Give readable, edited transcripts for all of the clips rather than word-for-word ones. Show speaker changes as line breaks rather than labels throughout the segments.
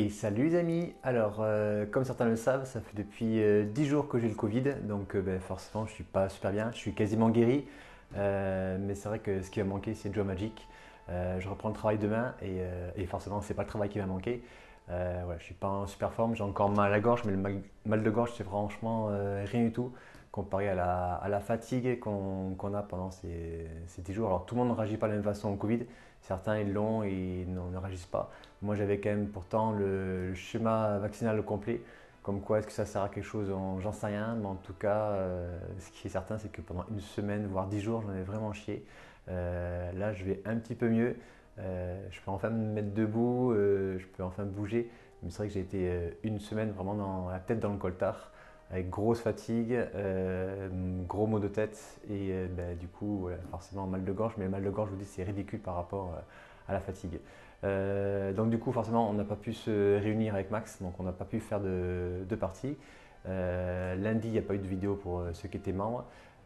Et salut les amis. Alors, comme certains le savent, ça fait depuis 10 jours que j'ai le Covid, donc forcément je suis pas super bien, je suis quasiment guéri. Mais c'est vrai que ce qui va manquer c'est Joe Magic. Je reprends le travail demain et forcément c'est pas le travail qui va manquer. Voilà, je suis pas en super forme, j'ai encore mal à la gorge, mais le mal de gorge c'est franchement rien du tout comparé à la fatigue qu'on a pendant ces 10 jours. Alors tout le monde ne réagit pas de la même façon au Covid, certains ils l'ont et ne réagissent pas. Moi, j'avais quand même pourtant le schéma vaccinal complet. Comme quoi, est-ce que ça sert à quelque chose? J'en sais rien. Mais en tout cas, ce qui est certain, c'est que pendant une semaine, voire 10 jours, j'en ai vraiment chié. Là, je vais un petit peu mieux. Je peux enfin me mettre debout. Je peux enfin bouger. Mais c'est vrai que j'ai été une semaine vraiment dans la tête dans le coltard. Avec grosse fatigue, gros maux de tête. Et du coup, voilà, forcément mal de gorge. Mais le mal de gorge, je vous dis, c'est ridicule par rapport à la fatigue. Donc du coup forcément on n'a pas pu se réunir avec Max, donc on n'a pas pu faire de partie. Lundi il n'y a pas eu de vidéo pour ceux qui étaient membres.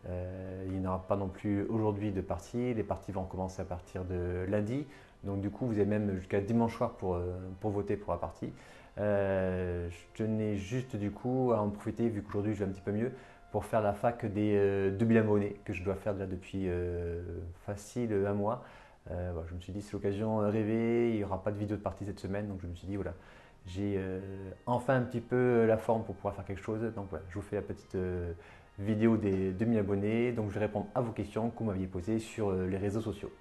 Il n'y aura pas non plus aujourd'hui de partie. Les parties vont commencer à partir de lundi. Donc du coup vous avez même jusqu'à dimanche soir pour voter pour la partie. Je tenais juste du coup à en profiter vu qu'aujourd'hui je vais un petit peu mieux pour faire la fac des 2000 abonnés que je dois faire déjà depuis facile un mois. Voilà, je me suis dit c'est l'occasion rêver, il n'y aura pas de vidéo de partie cette semaine, donc je me suis dit voilà, j'ai enfin un petit peu la forme pour pouvoir faire quelque chose. Donc voilà, je vous fais la petite vidéo des 2000 abonnés, donc je vais répondre à vos questions que vous m'aviez posées sur les réseaux sociaux.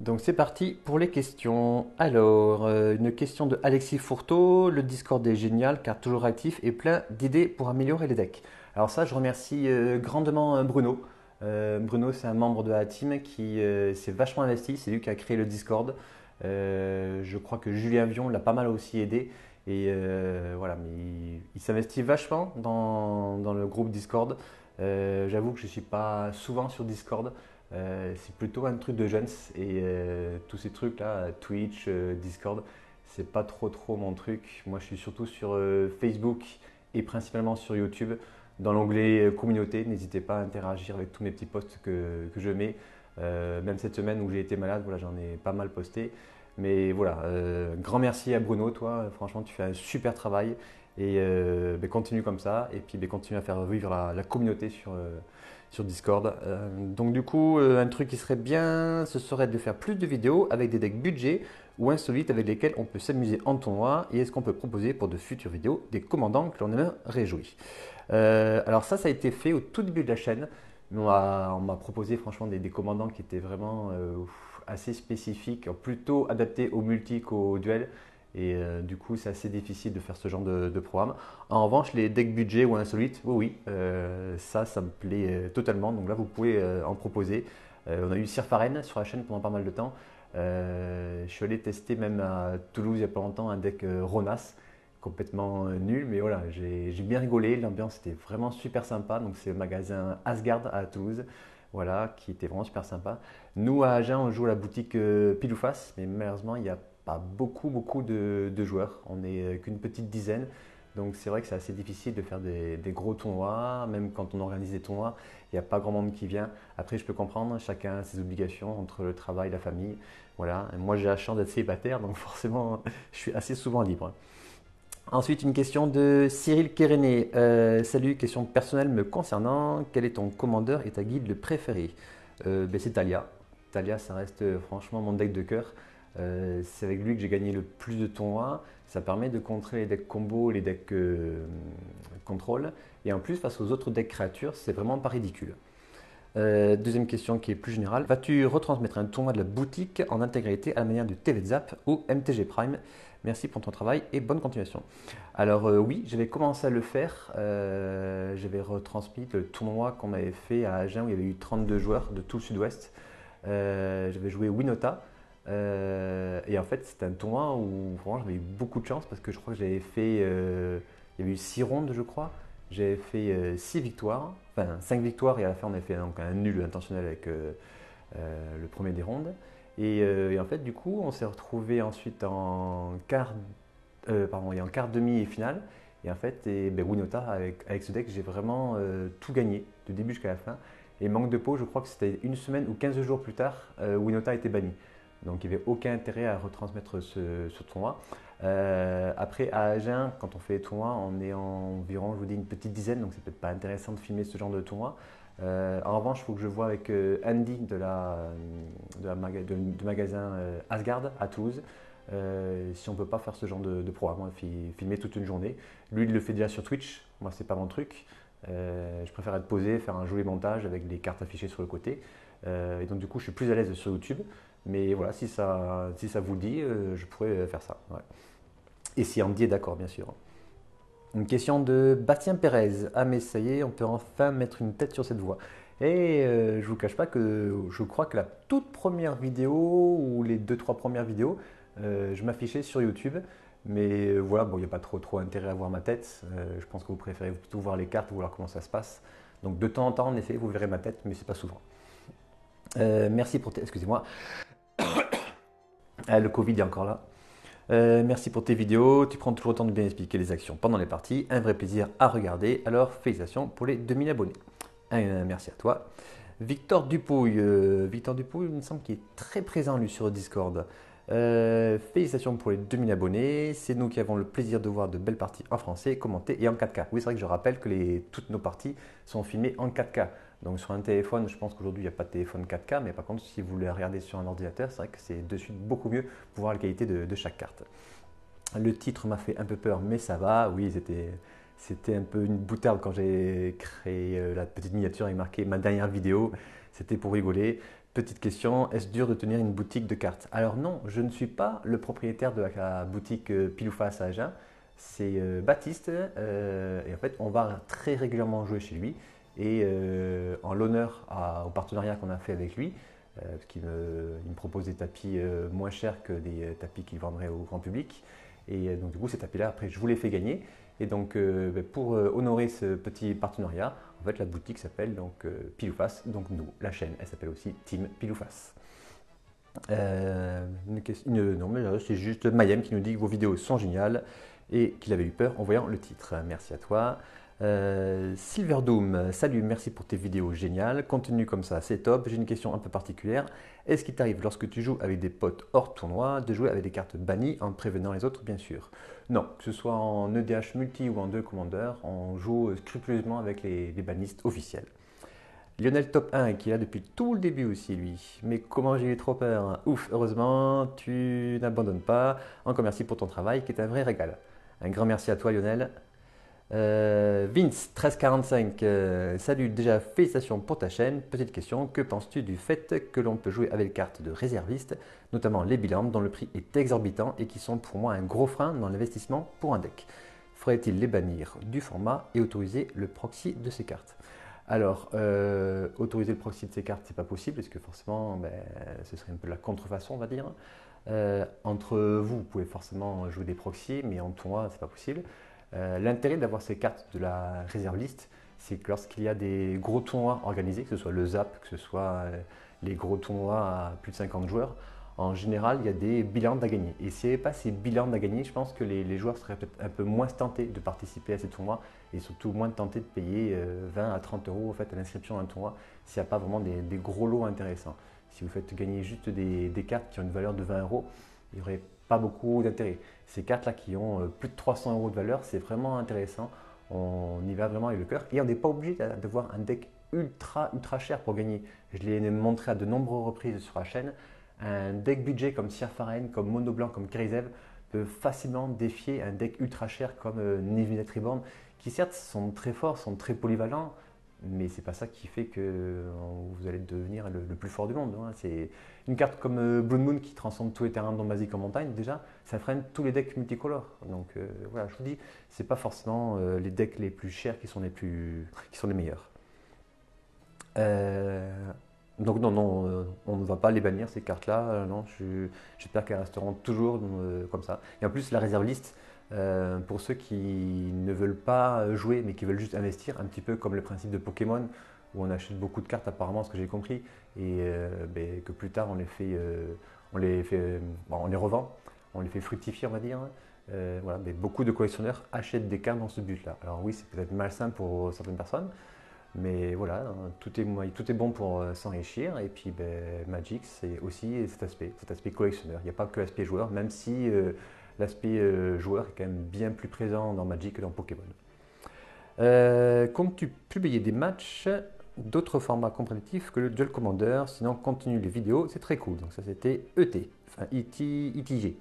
Donc c'est parti pour les questions. Alors, une question de Alexis Fourteau, le Discord est génial car toujours actif et plein d'idées pour améliorer les decks. Alors ça, je remercie grandement Bruno. Bruno, c'est un membre de la team qui s'est vachement investi, c'est lui qui a créé le Discord. Je crois que Julien Vion l'a pas mal aussi aidé. Et voilà, mais il s'investit vachement dans le groupe Discord. J'avoue que je ne suis pas souvent sur Discord. C'est plutôt un truc de jeunes et tous ces trucs là, Twitch, Discord, c'est pas trop mon truc. Moi je suis surtout sur Facebook et principalement sur YouTube. Dans l'onglet communauté, n'hésitez pas à interagir avec tous mes petits posts que je mets. Même cette semaine où j'ai été malade, voilà, j'en ai pas mal posté. Mais voilà, grand merci à Bruno, toi, franchement tu fais un super travail et continue comme ça et puis continue à faire vivre la communauté sur Discord. Donc du coup, un truc qui serait bien, ce serait de faire plus de vidéos avec des decks budget ou insolites avec lesquels on peut s'amuser en tournoi et est-ce qu'on peut proposer pour de futures vidéos des commandants que l'on aimerait jouer. Alors ça a été fait au tout début de la chaîne. On m'a proposé franchement des commandants qui étaient vraiment assez spécifiques, plutôt adaptés au multi qu'au duel. Et du coup, c'est assez difficile de faire ce genre de programme. En revanche, les decks budget ou insolites, oui, ça me plaît totalement. Donc là, vous pouvez en proposer. On a eu Sirfaren sur la chaîne pendant pas mal de temps. Je suis allé tester même à Toulouse il n'y a pas longtemps un deck Ronas, complètement nul, mais voilà, j'ai bien rigolé. L'ambiance était vraiment super sympa. Donc c'est le magasin Asgard à Toulouse, voilà, qui était vraiment super sympa. Nous à Agen, on joue à la boutique Pile ou Face, mais malheureusement, il n'y a pas beaucoup de joueurs. On n'est qu'une petite dizaine. Donc c'est vrai que c'est assez difficile de faire des gros tournois. Même quand on organise des tournois, il n'y a pas grand monde qui vient. Après, je peux comprendre, chacun a ses obligations entre le travail et la famille. Voilà. Et moi, j'ai la chance d'être célibataire, donc forcément, je suis assez souvent libre. Ensuite, une question de Cyril Kéréné. Salut, question personnelle me concernant. Quel est ton commandeur et ta guilde le préféré? C'est Talia. Talia, ça reste franchement mon deck de cœur. C'est avec lui que j'ai gagné le plus de tournois. Ça permet de contrer les decks combo, les decks contrôle. Et en plus, face aux autres decks créatures, c'est vraiment pas ridicule. Deuxième question qui est plus générale. Vas-tu retransmettre un tournoi de la boutique en intégralité à la manière du TV Zap ou MTG Prime? Merci pour ton travail et bonne continuation. Alors oui, j'avais commencé à le faire. J'avais retransmis le tournoi qu'on avait fait à Agen où il y avait eu 32 joueurs de tout le sud-ouest. J'avais joué Winota. Et en fait, c'était un tournoi où vraiment j'avais eu beaucoup de chance parce que je crois que j'avais fait. Il y avait eu 6 rondes, je crois. J'avais fait 6 victoires, enfin 5 victoires et à la fin on a fait donc, un nul intentionnel avec le premier des rondes. Et en fait, du coup, on s'est retrouvé ensuite en quart, et en quart demi et finale. Et en fait, Winota, avec ce deck, j'ai vraiment tout gagné, du début jusqu'à la fin. Et manque de peau, je crois que c'était une semaine ou 15 jours plus tard, Winota a été banni. Donc il n'y avait aucun intérêt à retransmettre ce tournoi. Après, à Agen, quand on fait les tournois, on est environ, je vous dis, une petite dizaine, donc c'est peut-être pas intéressant de filmer ce genre de tournoi. En revanche, il faut que je vois avec Andy du magasin Asgard à Toulouse si on ne peut pas faire ce genre de programme, filmer toute une journée. Lui, il le fait déjà sur Twitch. Moi, c'est pas mon truc. Je préfère être posé, faire un joli montage avec des cartes affichées sur le côté. Et donc, du coup, je suis plus à l'aise sur YouTube. Mais voilà, si ça vous dit, je pourrais faire ça. Ouais. Et si Andy est d'accord, bien sûr. Une question de Bastien Pérez. Ah mais ça y est, on peut enfin mettre une tête sur cette voie. Et je vous cache pas que je crois que la toute première vidéo ou les deux trois premières vidéos, je m'affichais sur YouTube. Mais voilà, bon, il n'y a pas trop intérêt à voir ma tête. Je pense que vous préférez plutôt voir les cartes ou voir comment ça se passe. Donc de temps en temps, en effet, vous verrez ma tête, mais c'est pas souvent. Merci pour tes... Excusez-moi. Ah, le Covid est encore là. Merci pour tes vidéos, tu prends toujours le temps de bien expliquer les actions pendant les parties, un vrai plaisir à regarder, alors félicitations pour les 2000 abonnés. Merci à toi. Victor Dupouille, il me semble qu'il est très présent lui sur Discord. Félicitations pour les 2000 abonnés, c'est nous qui avons le plaisir de voir de belles parties en français, commentées et en 4K. Oui, c'est vrai que je rappelle que toutes nos parties sont filmées en 4K. Donc sur un téléphone, je pense qu'aujourd'hui il n'y a pas de téléphone 4K, mais par contre si vous voulez regarder sur un ordinateur, c'est vrai que c'est de suite beaucoup mieux pour voir la qualité de chaque carte. Le titre m'a fait un peu peur, mais ça va. Oui, c'était un peu une boutade quand j'ai créé la petite miniature et marqué ma dernière vidéo. C'était pour rigoler. Petite question, est-ce dur de tenir une boutique de cartes? Alors non, je ne suis pas le propriétaire de la boutique Pile ou Face à Agen. C'est Baptiste et en fait on va très régulièrement jouer chez lui. Et en l'honneur au partenariat qu'on a fait avec lui, parce qu'il me propose des tapis moins chers que des tapis qu'il vendrait au grand public. Et donc du coup ces tapis-là, après je vous les fais gagner. Et donc pour honorer ce petit partenariat, en fait la boutique s'appelle donc Pile ou Face. Donc nous, la chaîne, elle s'appelle aussi Team Pile ou Face. Non mais c'est juste Mayem qui nous dit que vos vidéos sont géniales et qu'il avait eu peur en voyant le titre. Merci à toi. Silverdoom, salut, merci pour tes vidéos géniales. Continue comme ça, c'est top. J'ai une question un peu particulière. Est-ce qu'il t'arrive lorsque tu joues avec des potes hors tournoi de jouer avec des cartes bannies en prévenant les autres, bien sûr? Non, que ce soit en EDH multi ou en 2 commandeurs, on joue scrupuleusement avec les bannistes officiels. Lionel Top 1 qui est là depuis tout le début aussi lui. Mais comment j'ai eu trop peur, hein. Ouf, heureusement, tu n'abandonnes pas. Encore merci pour ton travail qui est un vrai régal. Un grand merci à toi Lionel. Vince 1345, salut, déjà félicitations pour ta chaîne. Petite question, que penses-tu du fait que l'on peut jouer avec les cartes de réservistes, notamment les bilans dont le prix est exorbitant et qui sont pour moi un gros frein dans l'investissement pour un deck? Faudrait-il les bannir du format et autoriser le proxy de ces cartes? Alors, autoriser le proxy de ces cartes, c'est pas possible parce que forcément, ce serait un peu la contrefaçon, on va dire. Entre vous, vous pouvez forcément jouer des proxys, mais en tournoi, c'est pas possible. L'intérêt d'avoir ces cartes de la réserve liste, c'est que lorsqu'il y a des gros tournois organisés, que ce soit le ZAP, que ce soit les gros tournois à plus de 50 joueurs, en général, il y a des bilans à gagner. Et s'il n'y avait pas ces bilans à gagner, je pense que les joueurs seraient peut-être un peu moins tentés de participer à ces tournois et surtout moins tentés de payer 20 à 30 euros en fait, à l'inscription à un tournoi s'il n'y a pas vraiment des gros lots intéressants. Si vous faites gagner juste des cartes qui ont une valeur de 20 euros, il n'y aurait pas beaucoup d'intérêt. Ces cartes-là qui ont plus de 300 euros de valeur, c'est vraiment intéressant. On y va vraiment avec le cœur et on n'est pas obligé d'avoir un deck ultra cher pour gagner. Je l'ai montré à de nombreuses reprises sur la chaîne. Un deck budget comme Sirfaren, comme Mono Blanc, comme Kerizev peut facilement défier un deck ultra cher comme Niv Reborn, qui certes sont très forts, sont très polyvalents, mais c'est pas ça qui fait que vous allez devenir le plus fort du monde, hein. C'est une carte comme Blood Moon qui transforme tous les terrains dont basiques en montagne, déjà, ça freine tous les decks multicolores. Donc voilà, je vous dis, c'est pas forcément les decks les plus chers qui sont les meilleurs. Donc non, on ne va pas les bannir ces cartes-là. Non, j'espère qu'elles resteront toujours comme ça. Et en plus, la réserve liste, pour ceux qui ne veulent pas jouer mais qui veulent juste investir, un petit peu comme le principe de Pokémon, où on achète beaucoup de cartes apparemment, ce que j'ai compris, et que plus tard on les revend, on les fait fructifier, on va dire. Voilà, mais beaucoup de collectionneurs achètent des cartes dans ce but-là. Alors oui, c'est peut-être malsain pour certaines personnes. Mais voilà, hein, tout est bon pour s'enrichir. Et puis Magic, c'est aussi cet aspect collectionneur. Il n'y a pas que l'aspect joueur, même si l'aspect joueur est quand même bien plus présent dans Magic que dans Pokémon. Comptes-tu publier des matchs d'autres formats compétitifs que le Duel Commander? Sinon, continue les vidéos, c'est très cool. Donc ça, c'était ET, enfin ITG.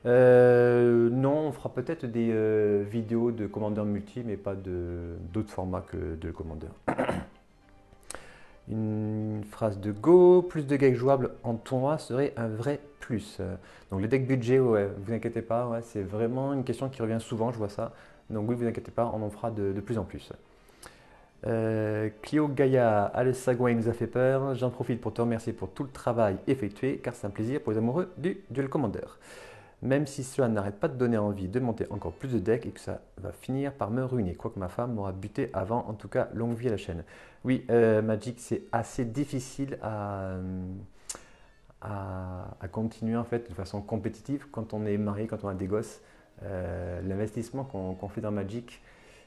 Non, on fera peut-être des vidéos de Commander multi, mais pas d'autres formats que de Commander. Une phrase de Go, plus de decks jouables en tournoi serait un vrai plus. Donc les decks budget, ouais, vous inquiétez pas, ouais, c'est vraiment une question qui revient souvent, je vois ça. Donc oui, vous inquiétez pas, on en fera de plus en plus. Clio Gaïa, Al Sagouin nous a fait peur. J'en profite pour te remercier pour tout le travail effectué, car c'est un plaisir pour les amoureux du Duel Commander. Même si cela n'arrête pas de donner envie de monter encore plus de decks et que ça va finir par me ruiner. Quoique ma femme m'aura buté avant, en tout cas, longue vie à la chaîne. Oui, Magic, c'est assez difficile à continuer en fait de façon compétitive quand on est marié, quand on a des gosses. L'investissement qu'on fait dans Magic,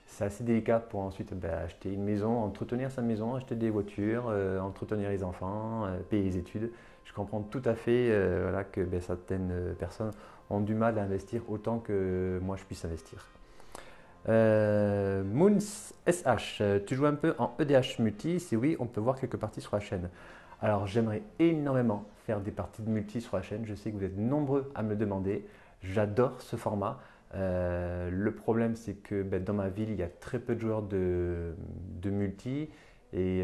c'est assez délicat pour ensuite acheter une maison, entretenir sa maison, acheter des voitures, entretenir les enfants, payer les études. Je comprends tout à fait voilà, que certaines personnes ont du mal à investir autant que moi je puisse investir. Moons SH, tu joues un peu en EDH multi? Si oui, on peut voir quelques parties sur la chaîne. Alors j'aimerais énormément faire des parties de multi sur la chaîne. Je sais que vous êtes nombreux à me le demander. J'adore ce format. Le problème, c'est que dans ma ville, il y a très peu de joueurs de multi. Et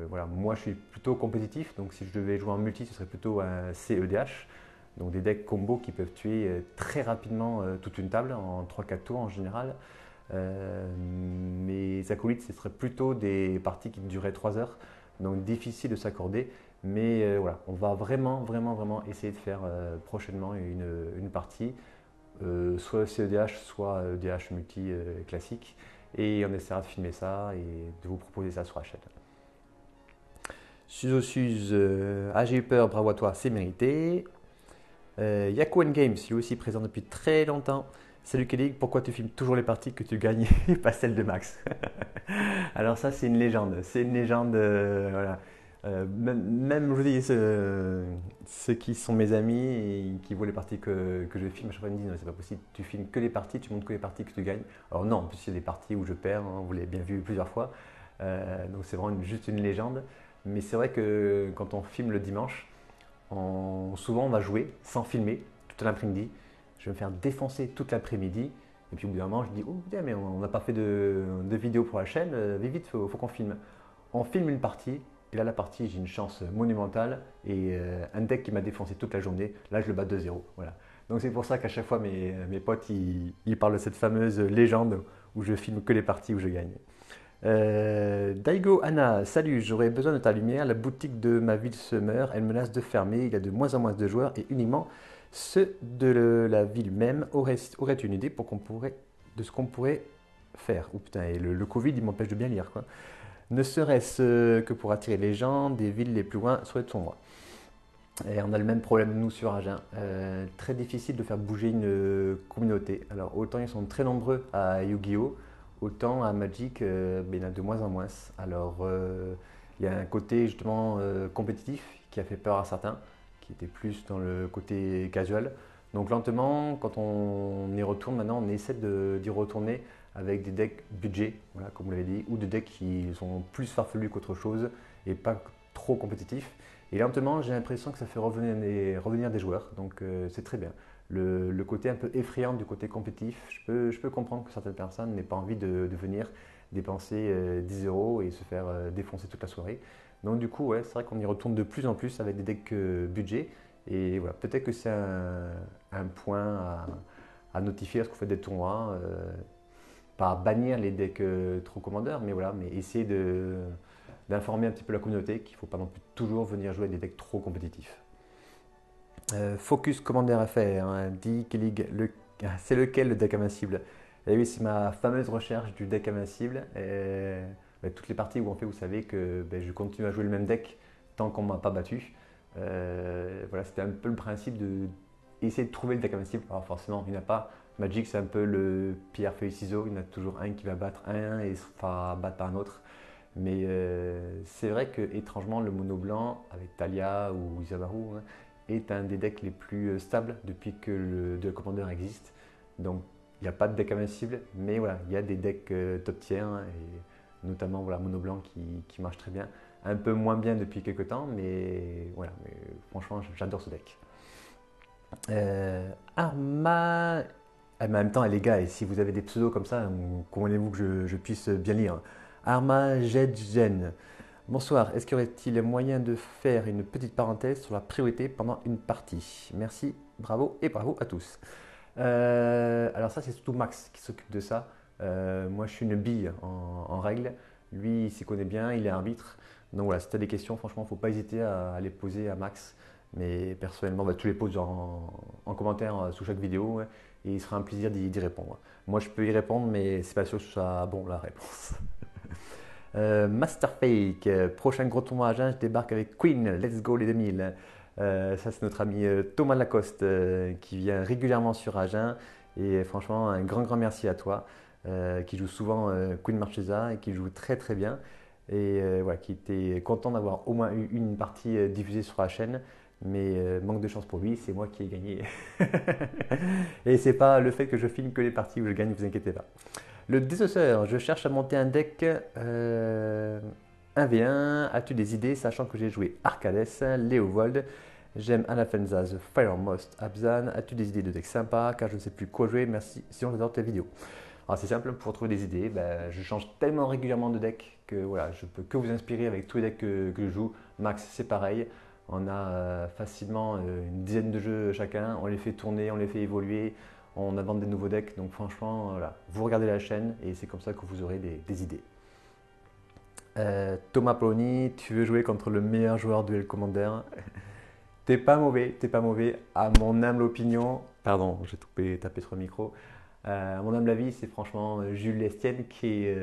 voilà, moi, je suis plutôt compétitif. Donc, si je devais jouer en multi, ce serait plutôt un CEDH. Donc, des decks combo qui peuvent tuer très rapidement toute une table en 3-4 tours en général. Mes acolytes, ce serait plutôt des parties qui dureraient 3 heures. Donc, difficile de s'accorder. Mais voilà, on va vraiment, vraiment, vraiment essayer de faire prochainement une partie. Soit CEDH, soit EDH multi classique. Et on essaiera de filmer ça et de vous proposer ça sur la chaîne. Suzosuz, j'ai eu peur, bravo à toi, c'est mérité. Yaku Games, lui aussi présent depuis très longtemps. Salut Kelly, pourquoi tu filmes toujours les parties que tu gagnes et pas celles de Max? Alors ça c'est une légende, voilà. Même je vous dis, ceux qui sont mes amis et qui voient les parties que je filme, à chaque fois ils me disent non, c'est pas possible, tu filmes que les parties, tu montres que les parties que tu gagnes. Alors non, en plus il y a des parties où je perds, hein, vous l'avez bien vu plusieurs fois, donc c'est vraiment juste une légende. Mais c'est vrai que quand on filme le dimanche, souvent on va jouer sans filmer toute l'après-midi. Je vais me faire défoncer toute l'après-midi. Et puis au bout d'un moment, je dis, oh putain, mais on n'a pas fait de vidéo pour la chaîne, vite, faut qu'on filme. On filme une partie, et là la partie, j'ai une chance monumentale, et un deck qui m'a défoncé toute la journée, là je le bats 2-0. Voilà. Donc c'est pour ça qu'à chaque fois mes potes, ils parlent de cette fameuse légende où je filme que les parties où je gagne. Daigo Anna, salut, j'aurais besoin de ta lumière. La boutique de ma ville se meurt, elle menace de fermer. Il y a de moins en moins de joueurs et uniquement ceux de la ville même auraient une idée de ce qu'on pourrait faire. Oh putain, et le Covid, il m'empêche de bien lire, quoi. Ne serait-ce que pour attirer les gens des villes les plus loin sur les tournois. Et on a le même problème, nous, sur Agen. Très difficile de faire bouger une communauté. Alors, autant ils sont très nombreux à Yu-Gi-Oh! Autant à Magic, il y en a de moins en moins. Alors, il y a un côté justement compétitif qui a fait peur à certains, qui était plus dans le côté casual. Donc lentement, quand on y retourne maintenant, on essaie d'y retourner avec des decks budget, voilà, comme vous l'avez dit, ou des decks qui sont plus farfelus qu'autre chose et pas trop compétitifs. Et lentement, j'ai l'impression que ça fait revenir des joueurs, donc c'est très bien. Le côté un peu effrayant du côté compétitif, je peux comprendre que certaines personnes n'aient pas envie de venir dépenser 10 euros et se faire défoncer toute la soirée. Donc du coup, ouais, c'est vrai qu'on y retourne de plus en plus avec des decks budget. Et voilà, peut-être que c'est un point à notifier lorsque vous faites des tournois. Pas bannir les decks trop commandeurs, mais voilà, mais essayer d'informer un petit peu la communauté qu'il ne faut pas non plus toujours venir jouer des decks trop compétitifs. Focus Commander FR, hein, dit Kellig, c'est lequel le deck invincible? Et oui, c'est ma fameuse recherche du deck invincible. Toutes les parties où on fait, vous savez que je continue à jouer le même deck tant qu'on ne m'a pas battu. Voilà, c'était un peu le principe d'essayer de trouver le deck invincible. Alors forcément, il n'y en a pas. Magic, c'est un peu le pierre, feuille, ciseaux. Il y en a toujours un qui va battre un et se fera battre par un autre. Mais c'est vrai que étrangement, le mono blanc avec Talia ou Isamaru hein, est un des decks les plus stables depuis que le Duel Commander existe. Donc il n'y a pas de deck invincible, mais voilà, il y a des decks top tier hein, et notamment voilà, mono blanc qui marche très bien. Un peu moins bien depuis quelques temps, mais voilà, mais franchement j'adore ce deck. Arma. Ah, mais en même temps, les gars, et si vous avez des pseudos comme ça, comment voulez-vous que je puisse bien lire? Arma Jedgen. Bonsoir, est-ce qu'il y aurait-il moyen de faire une petite parenthèse sur la priorité pendant une partie? Merci, bravo et bravo à tous. Alors ça, c'est surtout Max qui s'occupe de ça. Moi, je suis une bille en règle. Lui, il s'y connaît bien, il est arbitre. Donc voilà, si tu as des questions, franchement, il ne faut pas hésiter à les poser à Max. Mais personnellement, tu les poses en commentaire sous chaque vidéo ouais, et il sera un plaisir d'y répondre. Moi, je peux y répondre, mais c'est pas sûr que ce soit bon la réponse. Masterfake, prochain gros tournoi à Agen, je débarque avec Queen, Let's Go les 2000. Ça, c'est notre ami Thomas Lacoste qui vient régulièrement sur Agen. Et franchement, un grand merci à toi qui joue souvent Queen Marchesa et qui joue très très bien. Et voilà, qui était content d'avoir au moins eu une partie diffusée sur la chaîne. Mais manque de chance pour lui, c'est moi qui ai gagné. Et c'est pas le fait que je filme que les parties où je gagne, vous inquiétez pas. Le désosseur, je cherche à monter un deck 1v1. As-tu des idées, sachant que j'ai joué Arcades, Léovold, j'aime Anafenza, The Firemost, Abzan. As-tu des idées de deck sympa, car je ne sais plus quoi jouer, merci, sinon j'adore tes vidéos. Alors c'est simple, pour trouver des idées, je change tellement régulièrement de deck que voilà, je peux que vous inspirer avec tous les decks que je joue. Max, c'est pareil. On a facilement une dizaine de jeux chacun, on les fait tourner, on les fait évoluer, on invente des nouveaux decks. Donc franchement, voilà, vous regardez la chaîne et c'est comme ça que vous aurez des idées. Thomas Polony, tu veux jouer contre le meilleur joueur Duel Commander? T'es pas mauvais, à mon humble opinion. Pardon, j'ai tapé sur le micro. À mon humble avis, c'est franchement Jules Lestienne qui est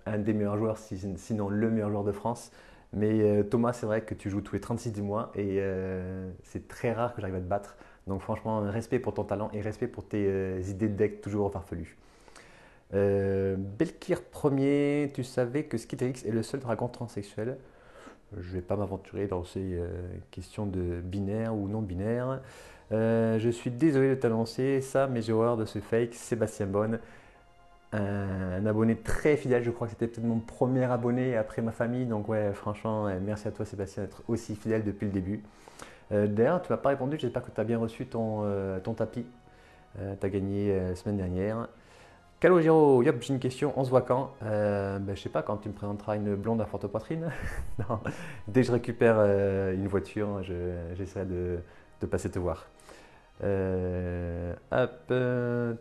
un des meilleurs joueurs, sinon le meilleur joueur de France. Mais Thomas, c'est vrai que tu joues tous les 36 du mois et c'est très rare que j'arrive à te battre. Donc franchement, respect pour ton talent et respect pour tes idées de deck toujours farfelues. Belkir premier, tu savais que Skitterix est le seul dragon transsexuel? Je ne vais pas m'aventurer dans ces questions de binaire ou non binaire. Je suis désolé de t'annoncer ça, mais j'ai horreur de ce fake. Sébastien Bonne, un abonné très fidèle, je crois que c'était peut-être mon premier abonné après ma famille. Donc ouais, franchement, merci à toi Sébastien d'être aussi fidèle depuis le début. D'ailleurs, tu m'as pas répondu, j'espère que tu as bien reçu ton tapis. Tu as gagné la semaine dernière. Calogero, yop, j'ai une question, on se voit quand? Je sais pas, quand tu me présenteras une blonde à forte poitrine. Non, dès que je récupère une voiture, j'essaierai de passer te voir.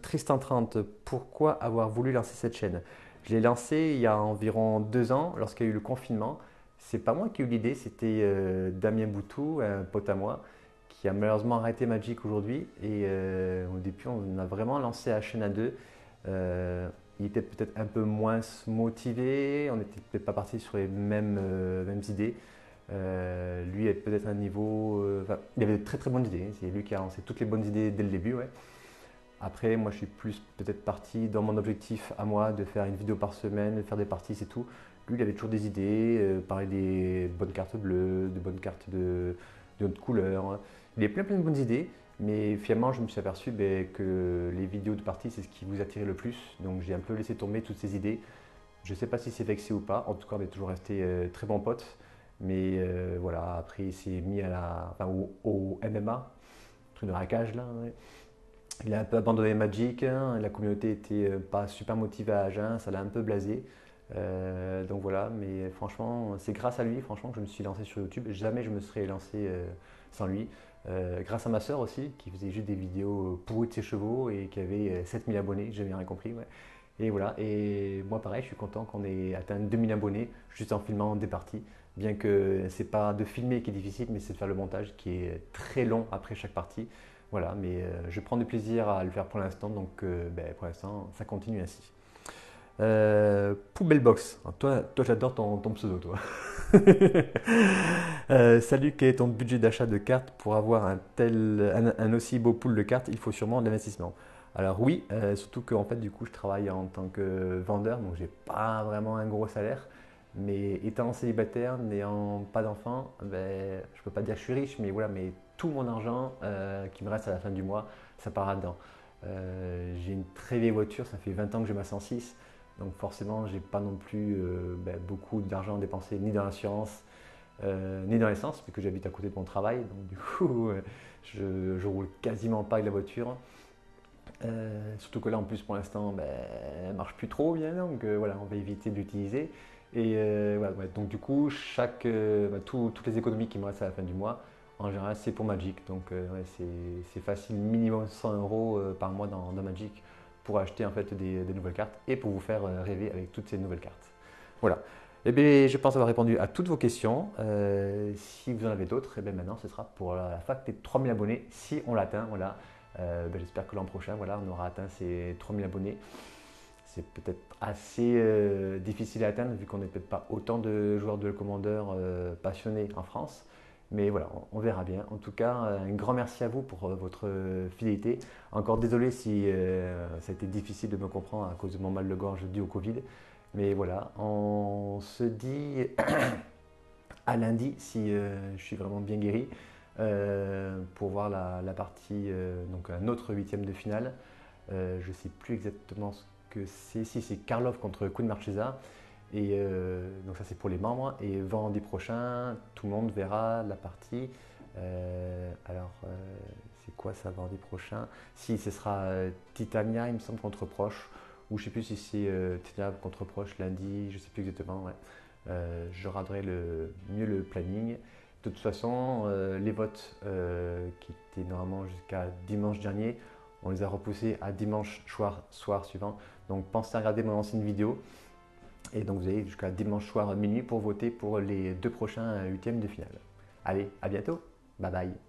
Tristan 30, pourquoi avoir voulu lancer cette chaîne? Je l'ai lancée il y a environ 2 ans, lorsqu'il y a eu le confinement. C'est pas moi qui ai eu l'idée, c'était Damien Boutou, un pote à moi, qui a malheureusement arrêté Magic aujourd'hui. Et au début, on a vraiment lancé la chaîne à deux. Il était peut-être un peu moins motivé, on n'était peut-être pas parti sur les mêmes idées. Lui avait peut-être un niveau. Il avait de très très bonnes idées. C'est lui qui a lancé toutes les bonnes idées dès le début. Ouais. Après, moi je suis plus peut-être parti dans mon objectif à moi de faire une vidéo par semaine, de faire des parties, c'est tout. Lui, il avait toujours des idées, parler des bonnes cartes bleues, des bonnes cartes de d'autres couleurs. Il avait plein de bonnes idées. Mais finalement, je me suis aperçu que les vidéos de partie, c'est ce qui vous attirait le plus. Donc j'ai un peu laissé tomber toutes ces idées. Je ne sais pas si c'est vexé ou pas. En tout cas, on est toujours resté très bons potes. Mais voilà, après, il s'est mis au MMA, truc de raquage là. Ouais. Il a un peu abandonné Magic. Hein, la communauté était pas super motivée à Agen, ça l'a un peu blasé. Donc voilà, mais franchement, c'est grâce à lui, franchement, que je me suis lancé sur YouTube. Jamais je me serais lancé sans lui. Grâce à ma soeur aussi, qui faisait juste des vidéos pourries de ses chevaux et qui avait 7000 abonnés, j'ai bien rien compris. Ouais. Et voilà, et moi pareil, je suis content qu'on ait atteint 2000 abonnés juste en filmant des parties. Bien que c'est pas de filmer qui est difficile, mais c'est de faire le montage qui est très long après chaque partie. Voilà, mais je prends du plaisir à le faire pour l'instant, donc pour l'instant, ça continue ainsi. Poubelle Box. Toi j'adore ton pseudo, toi. Salut, quel est ton budget d'achat de cartes? Pour avoir un aussi beau pool de cartes, il faut sûrement de l'investissement. Alors oui, surtout que en fait, du coup, je travaille en tant que vendeur, donc j'ai pas vraiment un gros salaire. Mais étant célibataire, n'ayant pas d'enfant, ben, je peux pas dire que je suis riche, mais voilà, mais tout mon argent qui me reste à la fin du mois, ça part là-dedans. J'ai une très vieille voiture, ça fait 20 ans que j'ai ma 106, donc forcément, j'ai pas non plus ben, beaucoup d'argent à dépenser ni dans l'assurance, ni dans l'essence, puisque j'habite à côté de mon travail, donc du coup, je roule quasiment pas avec la voiture. Surtout que là, en plus, pour l'instant, ben, elle marche plus trop bien, donc voilà, on va éviter de l'utiliser. Et voilà, ouais, donc du coup, toutes les économies qui me restent à la fin du mois, en général, c'est pour Magic. Donc ouais, c'est facile, minimum 100 euros par mois dans Magic pour acheter en fait des nouvelles cartes et pour vous faire rêver avec toutes ces nouvelles cartes. Voilà. Eh bien, je pense avoir répondu à toutes vos questions. Si vous en avez d'autres, eh bien, maintenant, ce sera pour la fac des 3000 abonnés, si on l'atteint. Voilà. Ben, j'espère que l'an prochain, voilà, on aura atteint ces 3000 abonnés. C'est peut-être assez difficile à atteindre vu qu'on n'est peut-être pas autant de joueurs de Commander passionnés en France. Mais voilà, on verra bien. En tout cas, un grand merci à vous pour votre fidélité. Encore désolé si ça a été difficile de me comprendre à cause de mon mal de gorge dû au Covid. Mais voilà, on se dit à lundi si je suis vraiment bien guéri pour voir la partie, donc un autre huitième de finale. Je ne sais plus exactement ce que c'est. Si c'est Karlov contre Queen Marchesa. Et donc ça c'est pour les membres. Et vendredi prochain, tout le monde verra la partie. C'est quoi ça vendredi prochain? Si ce sera Titania, il me semble, contre Proche. Ou je ne sais plus si c'est Titania contre Proche lundi, je ne sais plus exactement. Ouais. Je regarderai mieux le planning. De toute façon, les votes qui étaient normalement jusqu'à dimanche dernier, on les a repoussés à dimanche soir suivant. Donc pensez à regarder mon ancienne vidéo. Et donc vous avez jusqu'à dimanche soir minuit pour voter pour les deux prochains huitièmes de finale. Allez, à bientôt. Bye bye.